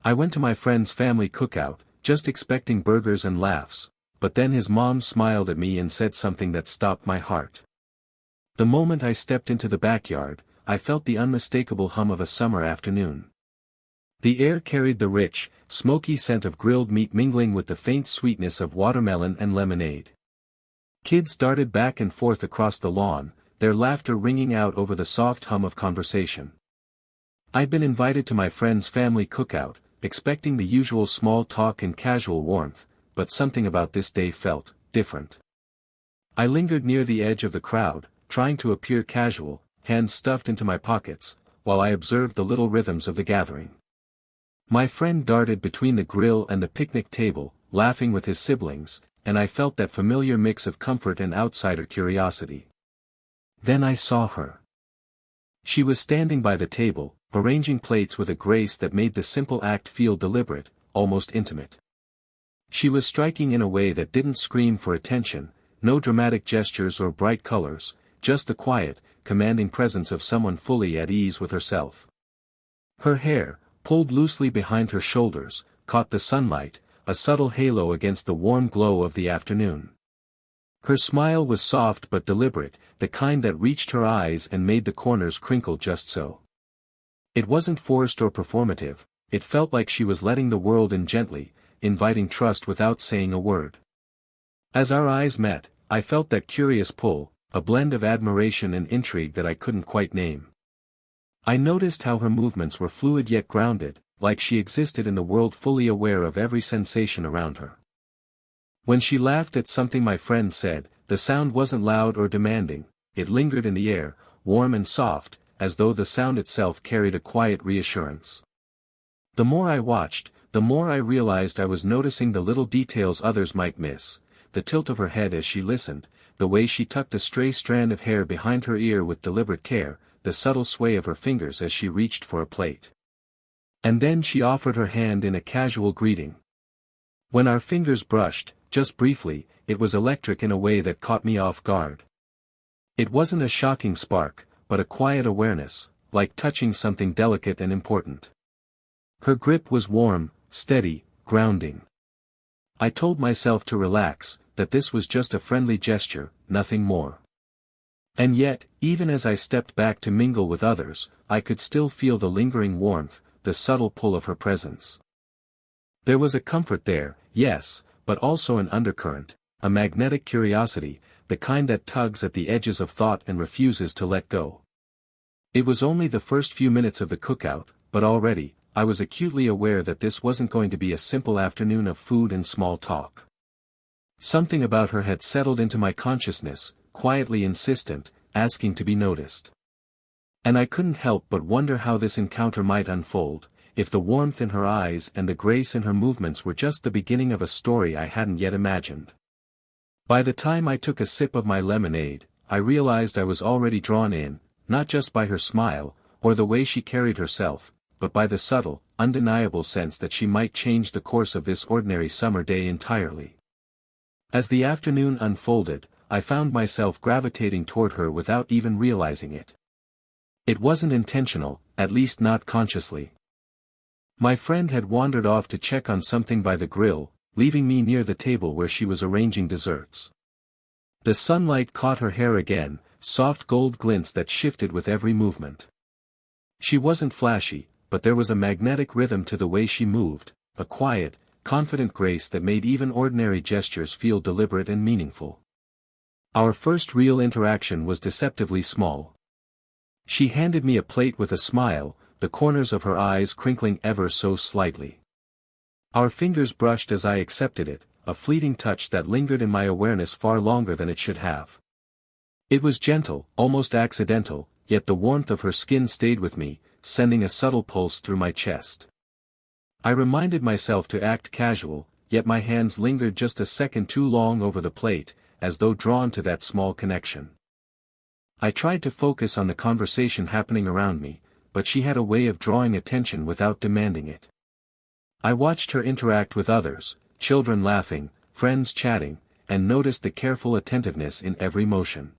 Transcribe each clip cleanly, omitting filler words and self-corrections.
I went to my friend's family cookout, just expecting burgers and laughs, but then his mom smiled at me and said something that stopped my heart. The moment I stepped into the backyard, I felt the unmistakable hum of a summer afternoon. The air carried the rich, smoky scent of grilled meat mingling with the faint sweetness of watermelon and lemonade. Kids darted back and forth across the lawn, their laughter ringing out over the soft hum of conversation. I'd been invited to my friend's family cookout, expecting the usual small talk and casual warmth, but something about this day felt different. I lingered near the edge of the crowd, trying to appear casual, hands stuffed into my pockets, while I observed the little rhythms of the gathering. My friend darted between the grill and the picnic table, laughing with his siblings, and I felt that familiar mix of comfort and outsider curiosity. Then I saw her. She was standing by the table, arranging plates with a grace that made the simple act feel deliberate, almost intimate. She was striking in a way that didn't scream for attention, no dramatic gestures or bright colors, just the quiet, commanding presence of someone fully at ease with herself. Her hair, pulled loosely behind her shoulders, caught the sunlight, a subtle halo against the warm glow of the afternoon. Her smile was soft but deliberate, the kind that reached her eyes and made the corners crinkle just so. It wasn't forced or performative, it felt like she was letting the world in gently, inviting trust without saying a word. As our eyes met, I felt that curious pull, a blend of admiration and intrigue that I couldn't quite name. I noticed how her movements were fluid yet grounded, like she existed in the world fully aware of every sensation around her. When she laughed at something my friend said, the sound wasn't loud or demanding, it lingered in the air, warm and soft, as though the sound itself carried a quiet reassurance. The more I watched, the more I realized I was noticing the little details others might miss, the tilt of her head as she listened, the way she tucked a stray strand of hair behind her ear with deliberate care, the subtle sway of her fingers as she reached for a plate. And then she offered her hand in a casual greeting. When our fingers brushed, just briefly, it was electric in a way that caught me off guard. It wasn't a shocking spark, but a quiet awareness, like touching something delicate and important. Her grip was warm, steady, grounding. I told myself to relax, that this was just a friendly gesture, nothing more. And yet, even as I stepped back to mingle with others, I could still feel the lingering warmth, the subtle pull of her presence. There was a comfort there, yes, but also an undercurrent, a magnetic curiosity, the kind that tugs at the edges of thought and refuses to let go. It was only the first few minutes of the cookout, but already, I was acutely aware that this wasn't going to be a simple afternoon of food and small talk. Something about her had settled into my consciousness, quietly insistent, asking to be noticed. And I couldn't help but wonder how this encounter might unfold, if the warmth in her eyes and the grace in her movements were just the beginning of a story I hadn't yet imagined. By the time I took a sip of my lemonade, I realized I was already drawn in, not just by her smile, or the way she carried herself, but by the subtle, undeniable sense that she might change the course of this ordinary summer day entirely. As the afternoon unfolded, I found myself gravitating toward her without even realizing it. It wasn't intentional, at least not consciously. My friend had wandered off to check on something by the grill, leaving me near the table where she was arranging desserts. The sunlight caught her hair again, soft gold glints that shifted with every movement. She wasn't flashy, but there was a magnetic rhythm to the way she moved, a quiet, confident grace that made even ordinary gestures feel deliberate and meaningful. Our first real interaction was deceptively small. She handed me a plate with a smile, the corners of her eyes crinkling ever so slightly. Our fingers brushed as I accepted it, a fleeting touch that lingered in my awareness far longer than it should have. It was gentle, almost accidental, yet the warmth of her skin stayed with me, sending a subtle pulse through my chest. I reminded myself to act casual, yet my hands lingered just a second too long over the plate, as though drawn to that small connection. I tried to focus on the conversation happening around me, but she had a way of drawing attention without demanding it. I watched her interact with others, children laughing, friends chatting, and noticed the careful attentiveness in every motion.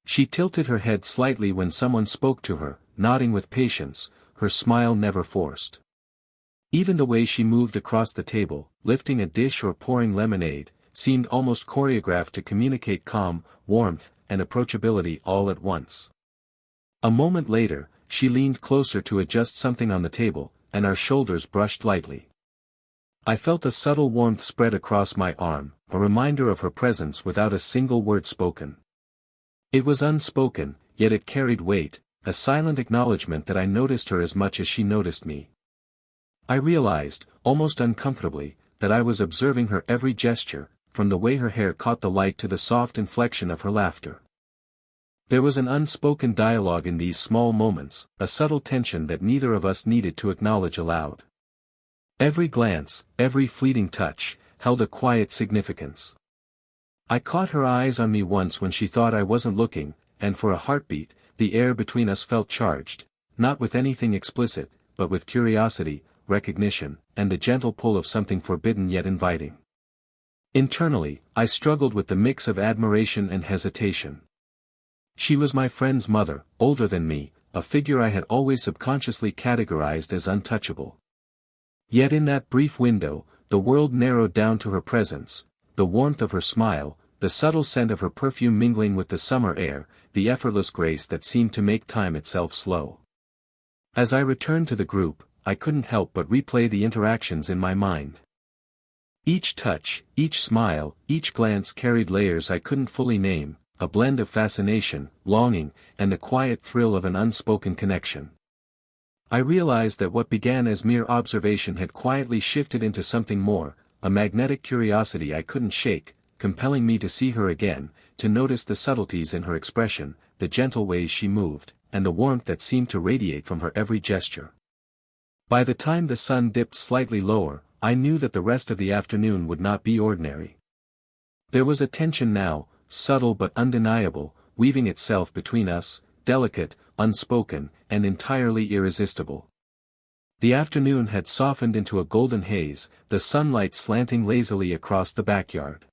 She tilted her head slightly when someone spoke to her, nodding with patience, her smile never forced. Even the way she moved across the table, lifting a dish or pouring lemonade, seemed almost choreographed to communicate calm, warmth, and approachability all at once. A moment later, she leaned closer to adjust something on the table, and our shoulders brushed lightly. I felt a subtle warmth spread across my arm, a reminder of her presence without a single word spoken. It was unspoken, yet it carried weight, a silent acknowledgement that I noticed her as much as she noticed me. I realized, almost uncomfortably, that I was observing her every gesture, from the way her hair caught the light to the soft inflection of her laughter. There was an unspoken dialogue in these small moments, a subtle tension that neither of us needed to acknowledge aloud. Every glance, every fleeting touch, held a quiet significance. I caught her eyes on me once when she thought I wasn't looking, and for a heartbeat, the air between us felt charged, not with anything explicit, but with curiosity, recognition, and the gentle pull of something forbidden yet inviting. Internally, I struggled with the mix of admiration and hesitation. She was my friend's mother, older than me, a figure I had always subconsciously categorized as untouchable. Yet in that brief window, the world narrowed down to her presence, the warmth of her smile, the subtle scent of her perfume mingling with the summer air, the effortless grace that seemed to make time itself slow. As I returned to the group, I couldn't help but replay the interactions in my mind. Each touch, each smile, each glance carried layers I couldn't fully name, a blend of fascination, longing, and the quiet thrill of an unspoken connection. I realized that what began as mere observation had quietly shifted into something more, a magnetic curiosity I couldn't shake, compelling me to see her again, to notice the subtleties in her expression, the gentle ways she moved, and the warmth that seemed to radiate from her every gesture. By the time the sun dipped slightly lower, I knew that the rest of the afternoon would not be ordinary. There was a tension now, subtle but undeniable, weaving itself between us, delicate, unspoken, and entirely irresistible. The afternoon had softened into a golden haze, the sunlight slanting lazily across the backyard.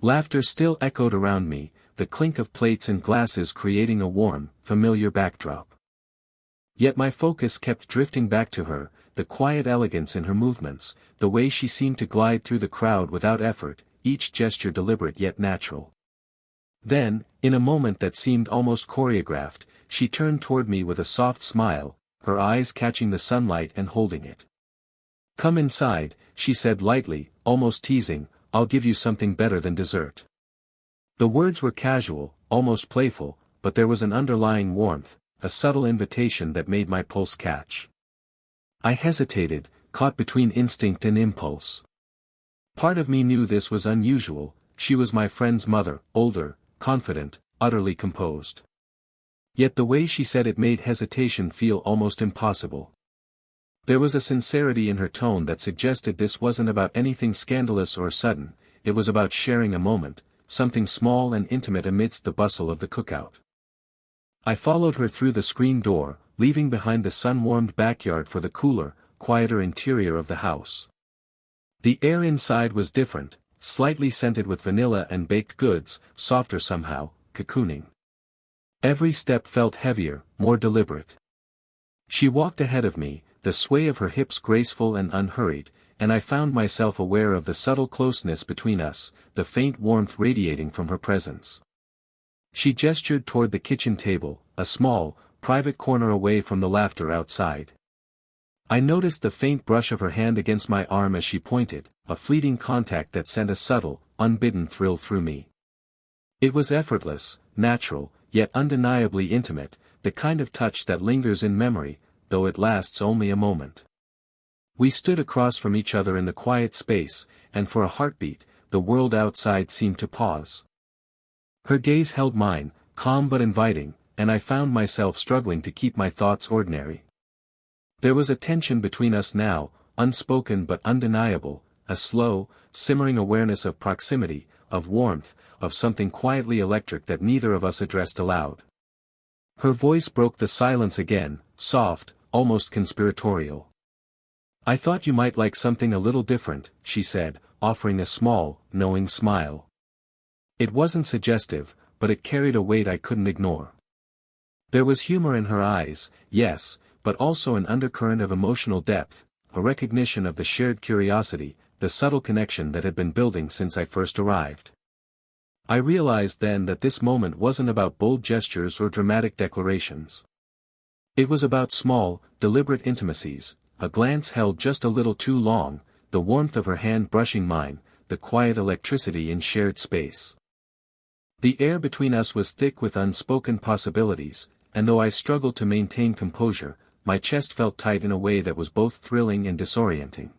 Laughter still echoed around me, the clink of plates and glasses creating a warm, familiar backdrop. Yet my focus kept drifting back to her, the quiet elegance in her movements, the way she seemed to glide through the crowd without effort, each gesture deliberate yet natural. Then, in a moment that seemed almost choreographed, she turned toward me with a soft smile, her eyes catching the sunlight and holding it. "Come inside," she said lightly, almost teasing, "I'll give you something better than dessert." The words were casual, almost playful, but there was an underlying warmth, a subtle invitation that made my pulse catch. I hesitated, caught between instinct and impulse. Part of me knew this was unusual, she was my friend's mother, older, confident, utterly composed. Yet the way she said it made hesitation feel almost impossible. There was a sincerity in her tone that suggested this wasn't about anything scandalous or sudden, it was about sharing a moment, something small and intimate amidst the bustle of the cookout. I followed her through the screen door, leaving behind the sun-warmed backyard for the cooler, quieter interior of the house. The air inside was different, slightly scented with vanilla and baked goods, softer somehow, cocooning. Every step felt heavier, more deliberate. She walked ahead of me, the sway of her hips graceful and unhurried, and I found myself aware of the subtle closeness between us, the faint warmth radiating from her presence. She gestured toward the kitchen table, a small, private corner away from the laughter outside. I noticed the faint brush of her hand against my arm as she pointed, a fleeting contact that sent a subtle, unbidden thrill through me. It was effortless, natural, yet undeniably intimate, the kind of touch that lingers in memory, though it lasts only a moment. We stood across from each other in the quiet space, and for a heartbeat, the world outside seemed to pause. Her gaze held mine, calm but inviting, and I found myself struggling to keep my thoughts ordinary. There was a tension between us now, unspoken but undeniable, a slow, simmering awareness of proximity, of warmth, of something quietly electric that neither of us addressed aloud. Her voice broke the silence again, soft, almost conspiratorial. "I thought you might like something a little different," she said, offering a small, knowing smile. It wasn't suggestive, but it carried a weight I couldn't ignore. There was humor in her eyes, yes, but also an undercurrent of emotional depth, a recognition of the shared curiosity, the subtle connection that had been building since I first arrived. I realized then that this moment wasn't about bold gestures or dramatic declarations. It was about small, deliberate intimacies, a glance held just a little too long, the warmth of her hand brushing mine, the quiet electricity in shared space. The air between us was thick with unspoken possibilities, and though I struggled to maintain composure, my chest felt tight in a way that was both thrilling and disorienting.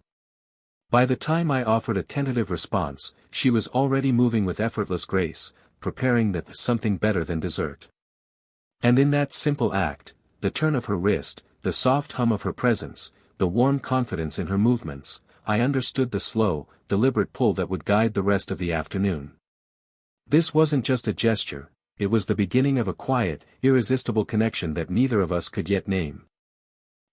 By the time I offered a tentative response, she was already moving with effortless grace, preparing that something better than dessert. And in that simple act, the turn of her wrist, the soft hum of her presence, the warm confidence in her movements, I understood the slow, deliberate pull that would guide the rest of the afternoon. This wasn't just a gesture, it was the beginning of a quiet, irresistible connection that neither of us could yet name.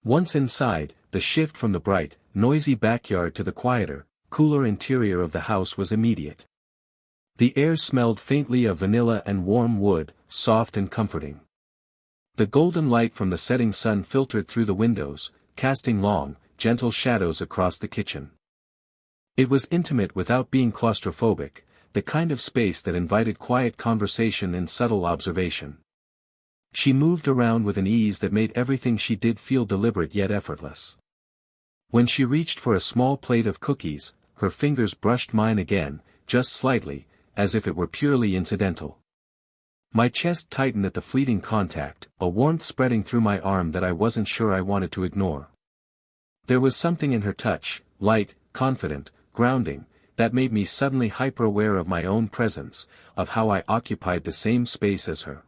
Once inside, the shift from the bright, noisy backyard to the quieter, cooler interior of the house was immediate. The air smelled faintly of vanilla and warm wood, soft and comforting. The golden light from the setting sun filtered through the windows, casting long, gentle shadows across the kitchen. It was intimate without being claustrophobic, the kind of space that invited quiet conversation and subtle observation. She moved around with an ease that made everything she did feel deliberate yet effortless. When she reached for a small plate of cookies, her fingers brushed mine again, just slightly, as if it were purely incidental. My chest tightened at the fleeting contact, a warmth spreading through my arm that I wasn't sure I wanted to ignore. There was something in her touch, light, confident, grounding, that made me suddenly hyper-aware of my own presence, of how I occupied the same space as her.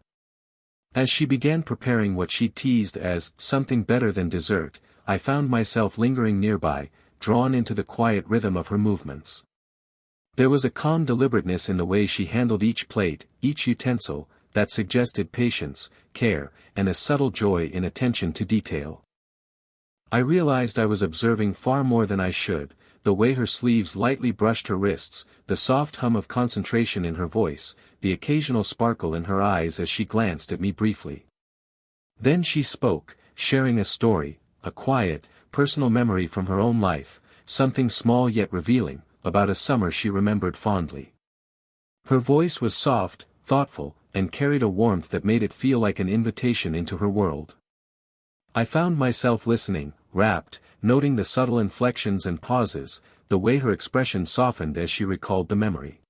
As she began preparing what she teased as something better than dessert, I found myself lingering nearby, drawn into the quiet rhythm of her movements. There was a calm deliberateness in the way she handled each plate, each utensil, that suggested patience, care, and a subtle joy in attention to detail. I realized I was observing far more than I should, the way her sleeves lightly brushed her wrists, the soft hum of concentration in her voice, the occasional sparkle in her eyes as she glanced at me briefly. Then she spoke, sharing a story, a quiet, personal memory from her own life, something small yet revealing, about a summer she remembered fondly. Her voice was soft, thoughtful, and carried a warmth that made it feel like an invitation into her world. I found myself listening, rapt, noting the subtle inflections and pauses, the way her expression softened as she recalled the memory.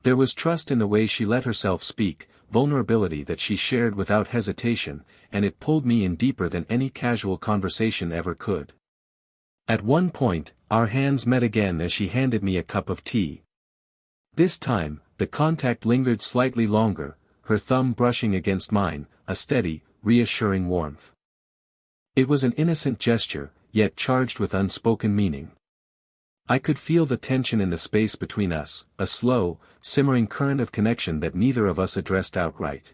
There was trust in the way she let herself speak, vulnerability that she shared without hesitation, and it pulled me in deeper than any casual conversation ever could. At one point, our hands met again as she handed me a cup of tea. This time, the contact lingered slightly longer, her thumb brushing against mine, a steady, reassuring warmth. It was an innocent gesture, yet charged with unspoken meaning. I could feel the tension in the space between us, a slow, simmering current of connection that neither of us addressed outright.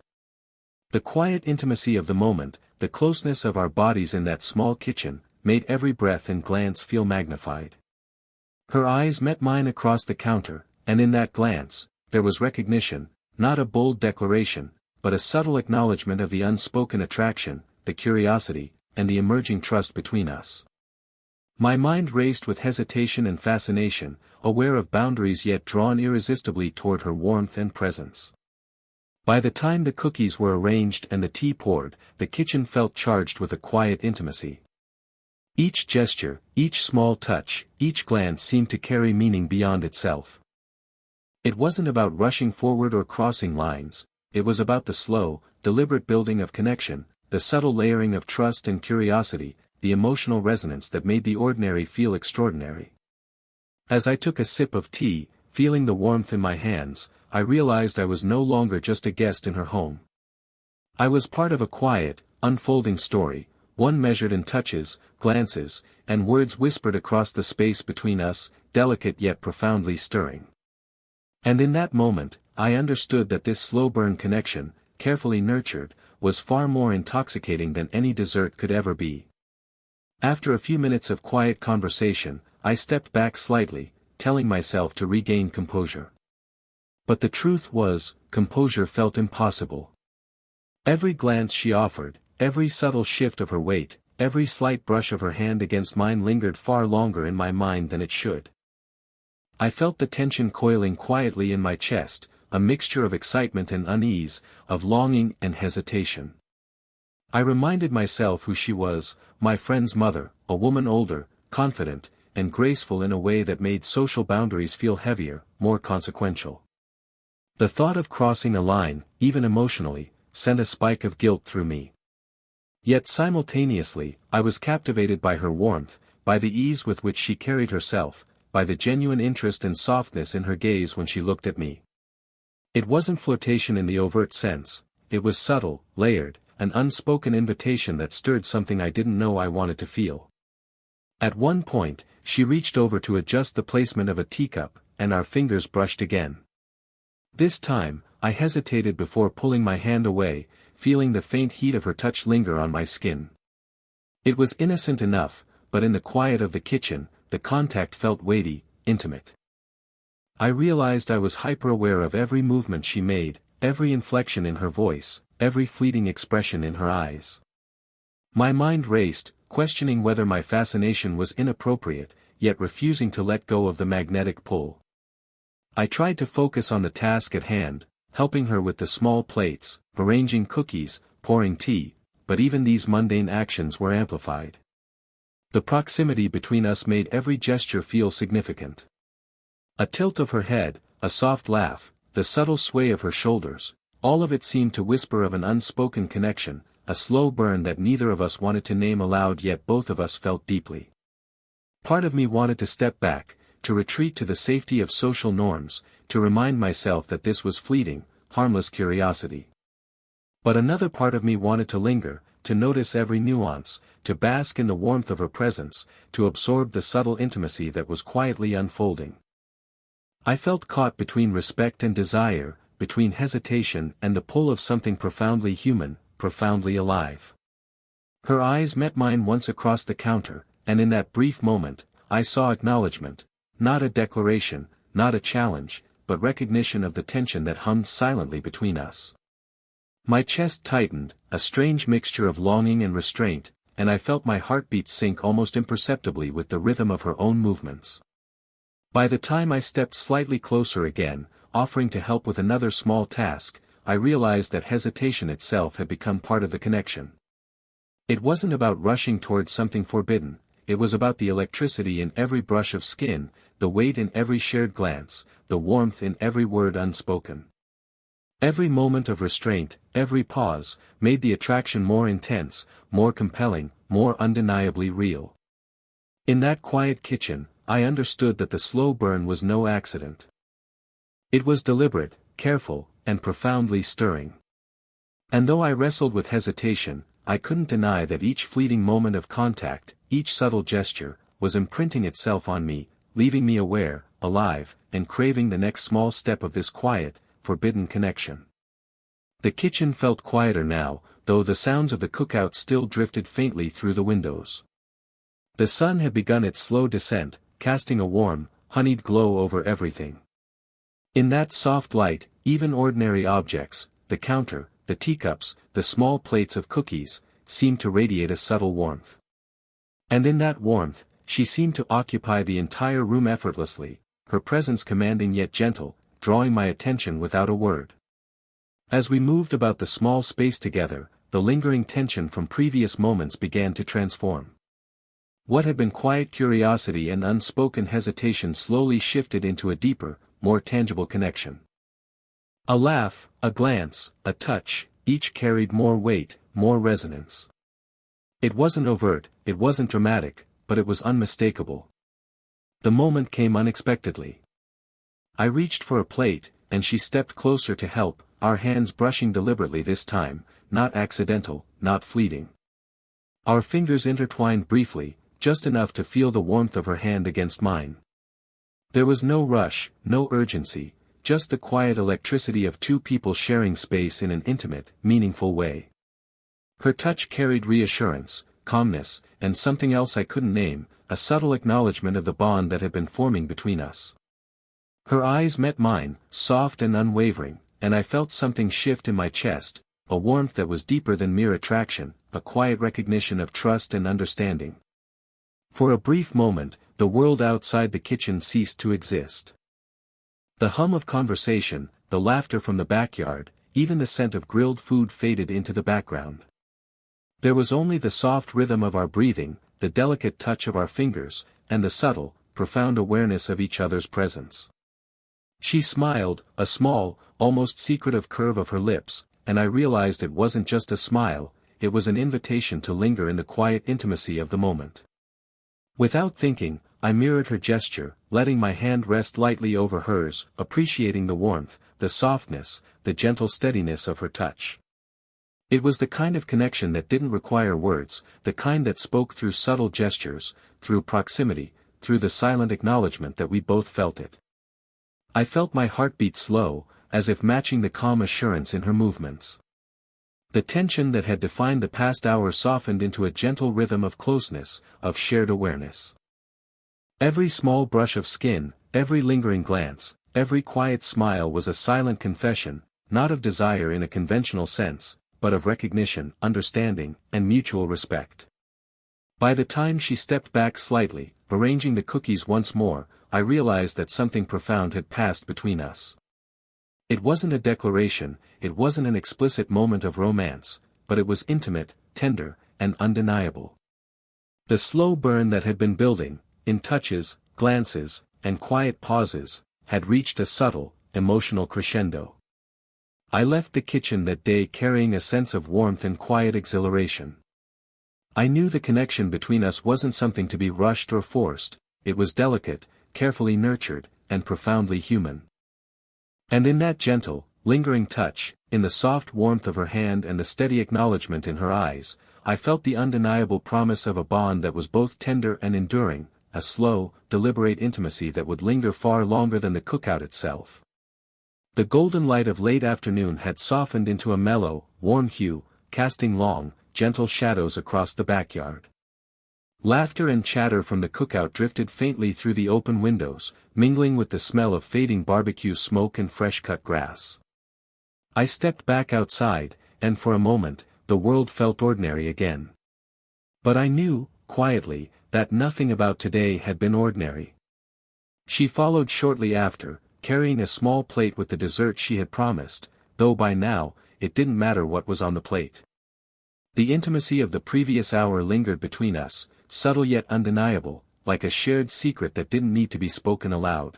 The quiet intimacy of the moment, the closeness of our bodies in that small kitchen, made every breath and glance feel magnified. Her eyes met mine across the counter, and in that glance, there was recognition, not a bold declaration, but a subtle acknowledgement of the unspoken attraction, the curiosity, and the emerging trust between us. My mind raced with hesitation and fascination, aware of boundaries yet drawn irresistibly toward her warmth and presence. By the time the cookies were arranged and the tea poured, the kitchen felt charged with a quiet intimacy. Each gesture, each small touch, each glance seemed to carry meaning beyond itself. It wasn't about rushing forward or crossing lines, it was about the slow, deliberate building of connection, the subtle layering of trust and curiosity, the emotional resonance that made the ordinary feel extraordinary. As I took a sip of tea, feeling the warmth in my hands, I realized I was no longer just a guest in her home. I was part of a quiet, unfolding story, one measured in touches, glances, and words whispered across the space between us, delicate yet profoundly stirring. And in that moment, I understood that this slow-burn connection, carefully nurtured, was far more intoxicating than any dessert could ever be. After a few minutes of quiet conversation, I stepped back slightly, telling myself to regain composure. But the truth was, composure felt impossible. Every glance she offered, every subtle shift of her weight, every slight brush of her hand against mine lingered far longer in my mind than it should. I felt the tension coiling quietly in my chest, a mixture of excitement and unease, of longing and hesitation. I reminded myself who she was, my friend's mother, a woman older, confident, and graceful in a way that made social boundaries feel heavier, more consequential. The thought of crossing a line, even emotionally, sent a spike of guilt through me. Yet simultaneously, I was captivated by her warmth, by the ease with which she carried herself, by the genuine interest and softness in her gaze when she looked at me. It wasn't flirtation in the overt sense, it was subtle, layered, an unspoken invitation that stirred something I didn't know I wanted to feel. At one point, she reached over to adjust the placement of a teacup, and our fingers brushed again. This time, I hesitated before pulling my hand away, feeling the faint heat of her touch linger on my skin. It was innocent enough, but in the quiet of the kitchen, the contact felt weighty, intimate. I realized I was hyper-aware of every movement she made, every inflection in her voice, every fleeting expression in her eyes. My mind raced, questioning whether my fascination was inappropriate, yet refusing to let go of the magnetic pull. I tried to focus on the task at hand, helping her with the small plates, arranging cookies, pouring tea, but even these mundane actions were amplified. The proximity between us made every gesture feel significant. A tilt of her head, a soft laugh, the subtle sway of her shoulders, all of it seemed to whisper of an unspoken connection, a slow burn that neither of us wanted to name aloud yet both of us felt deeply. Part of me wanted to step back, to retreat to the safety of social norms, to remind myself that this was fleeting, harmless curiosity. But another part of me wanted to linger, to notice every nuance, to bask in the warmth of her presence, to absorb the subtle intimacy that was quietly unfolding. I felt caught between respect and desire, between hesitation and the pull of something profoundly human, profoundly alive. Her eyes met mine once across the counter, and in that brief moment, I saw acknowledgement, not a declaration, not a challenge, but recognition of the tension that hummed silently between us. My chest tightened, a strange mixture of longing and restraint, and I felt my heartbeat sink almost imperceptibly with the rhythm of her own movements. By the time I stepped slightly closer again, offering to help with another small task, I realized that hesitation itself had become part of the connection. It wasn't about rushing towards something forbidden, it was about the electricity in every brush of skin, the weight in every shared glance, the warmth in every word unspoken. Every moment of restraint, every pause, made the attraction more intense, more compelling, more undeniably real. In that quiet kitchen, I understood that the slow burn was no accident. It was deliberate, careful, and profoundly stirring. And though I wrestled with hesitation, I couldn't deny that each fleeting moment of contact, each subtle gesture, was imprinting itself on me, leaving me aware, alive, and craving the next small step of this quiet, forbidden connection. The kitchen felt quieter now, though the sounds of the cookout still drifted faintly through the windows. The sun had begun its slow descent, casting a warm, honeyed glow over everything. In that soft light, even ordinary objects, the counter, the teacups, the small plates of cookies, seemed to radiate a subtle warmth. And in that warmth, she seemed to occupy the entire room effortlessly, her presence commanding yet gentle, drawing my attention without a word. As we moved about the small space together, the lingering tension from previous moments began to transform. What had been quiet curiosity and unspoken hesitation slowly shifted into a deeper, more tangible connection. A laugh, a glance, a touch, each carried more weight, more resonance. It wasn't overt, it wasn't dramatic, but it was unmistakable. The moment came unexpectedly. I reached for a plate, and she stepped closer to help, our hands brushing deliberately this time, not accidental, not fleeting. Our fingers intertwined briefly, just enough to feel the warmth of her hand against mine. There was no rush, no urgency, just the quiet electricity of two people sharing space in an intimate, meaningful way. Her touch carried reassurance, calmness, and something else I couldn't name, a subtle acknowledgement of the bond that had been forming between us. Her eyes met mine, soft and unwavering, and I felt something shift in my chest, a warmth that was deeper than mere attraction, a quiet recognition of trust and understanding. For a brief moment, the world outside the kitchen ceased to exist. The hum of conversation, the laughter from the backyard, even the scent of grilled food faded into the background. There was only the soft rhythm of our breathing, the delicate touch of our fingers, and the subtle, profound awareness of each other's presence. She smiled, a small, almost secretive curve of her lips, and I realized it wasn't just a smile, it was an invitation to linger in the quiet intimacy of the moment. Without thinking, I mirrored her gesture, letting my hand rest lightly over hers, appreciating the warmth, the softness, the gentle steadiness of her touch. It was the kind of connection that didn't require words, the kind that spoke through subtle gestures, through proximity, through the silent acknowledgement that we both felt it. I felt my heart beat slow, as if matching the calm assurance in her movements. The tension that had defined the past hour softened into a gentle rhythm of closeness, of shared awareness. Every small brush of skin, every lingering glance, every quiet smile was a silent confession, not of desire in a conventional sense, but of recognition, understanding, and mutual respect. By the time she stepped back slightly, arranging the cookies once more, I realized that something profound had passed between us. It wasn't a declaration, it wasn't an explicit moment of romance, but it was intimate, tender, and undeniable. The slow burn that had been building, in touches, glances, and quiet pauses, had reached a subtle, emotional crescendo. I left the kitchen that day carrying a sense of warmth and quiet exhilaration. I knew the connection between us wasn't something to be rushed or forced, it was delicate, carefully nurtured, and profoundly human. And in that gentle, lingering touch, in the soft warmth of her hand and the steady acknowledgement in her eyes, I felt the undeniable promise of a bond that was both tender and enduring, a slow, deliberate intimacy that would linger far longer than the cookout itself. The golden light of late afternoon had softened into a mellow, warm hue, casting long, gentle shadows across the backyard. Laughter and chatter from the cookout drifted faintly through the open windows, mingling with the smell of fading barbecue smoke and fresh-cut grass. I stepped back outside, and for a moment, the world felt ordinary again. But I knew, quietly, that nothing about today had been ordinary. She followed shortly after, carrying a small plate with the dessert she had promised, though by now, it didn't matter what was on the plate. The intimacy of the previous hour lingered between us, subtle yet undeniable, like a shared secret that didn't need to be spoken aloud.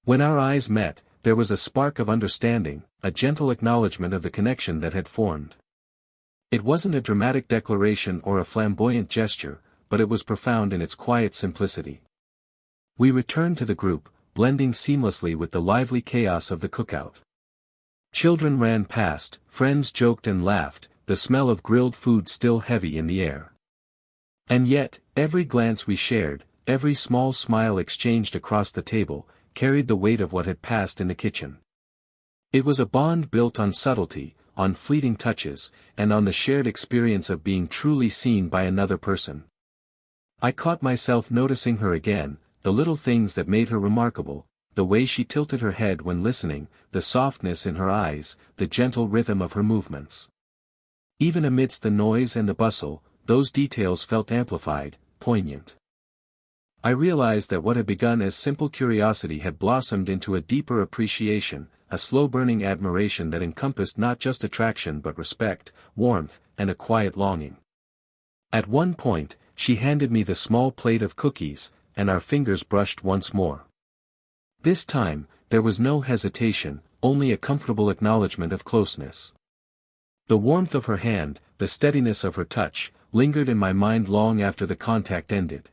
When our eyes met, there was a spark of understanding, a gentle acknowledgement of the connection that had formed. It wasn't a dramatic declaration or a flamboyant gesture, but it was profound in its quiet simplicity. We returned to the group, blending seamlessly with the lively chaos of the cookout. Children ran past, friends joked and laughed, the smell of grilled food still heavy in the air. And yet, every glance we shared, every small smile exchanged across the table, carried the weight of what had passed in the kitchen. It was a bond built on subtlety, on fleeting touches, and on the shared experience of being truly seen by another person. I caught myself noticing her again, the little things that made her remarkable, the way she tilted her head when listening, the softness in her eyes, the gentle rhythm of her movements. Even amidst the noise and the bustle, those details felt amplified, poignant. I realized that what had begun as simple curiosity had blossomed into a deeper appreciation, a slow-burning admiration that encompassed not just attraction but respect, warmth, and a quiet longing. At one point, she handed me the small plate of cookies, and our fingers brushed once more. This time, there was no hesitation, only a comfortable acknowledgement of closeness. The warmth of her hand, the steadiness of her touch, lingered in my mind long after the contact ended.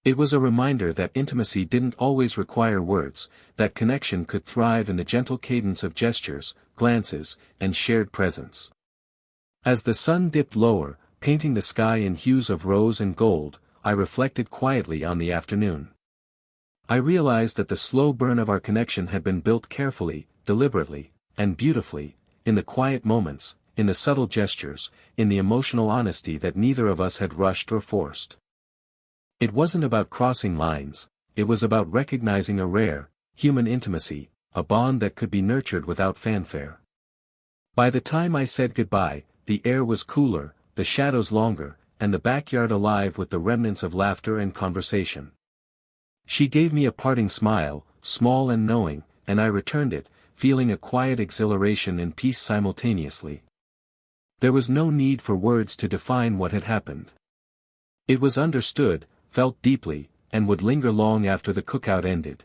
It was a reminder that intimacy didn't always require words, that connection could thrive in the gentle cadence of gestures, glances, and shared presence. As the sun dipped lower, painting the sky in hues of rose and gold, I reflected quietly on the afternoon. I realized that the slow burn of our connection had been built carefully, deliberately, and beautifully, in the quiet moments, in the subtle gestures, in the emotional honesty that neither of us had rushed or forced. It wasn't about crossing lines, it was about recognizing a rare, human intimacy, a bond that could be nurtured without fanfare. By the time I said goodbye, the air was cooler, the shadows longer, and the backyard alive with the remnants of laughter and conversation. She gave me a parting smile, small and knowing, and I returned it, feeling a quiet exhilaration and peace simultaneously. There was no need for words to define what had happened. It was understood, felt deeply, and would linger long after the cookout ended.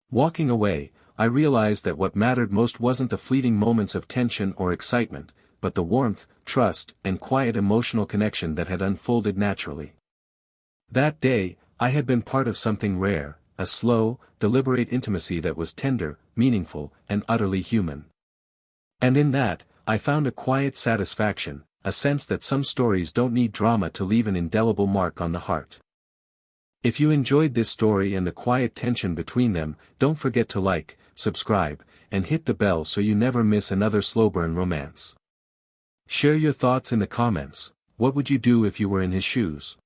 Walking away, I realized that what mattered most wasn't the fleeting moments of tension or excitement, but the warmth, trust, and quiet emotional connection that had unfolded naturally. That day, I had been part of something rare, a slow, deliberate intimacy that was tender, meaningful, and utterly human. And in that, I found a quiet satisfaction, a sense that some stories don't need drama to leave an indelible mark on the heart. If you enjoyed this story and the quiet tension between them, don't forget to like, subscribe, and hit the bell so you never miss another slow burn romance. Share your thoughts in the comments. What would you do if you were in his shoes?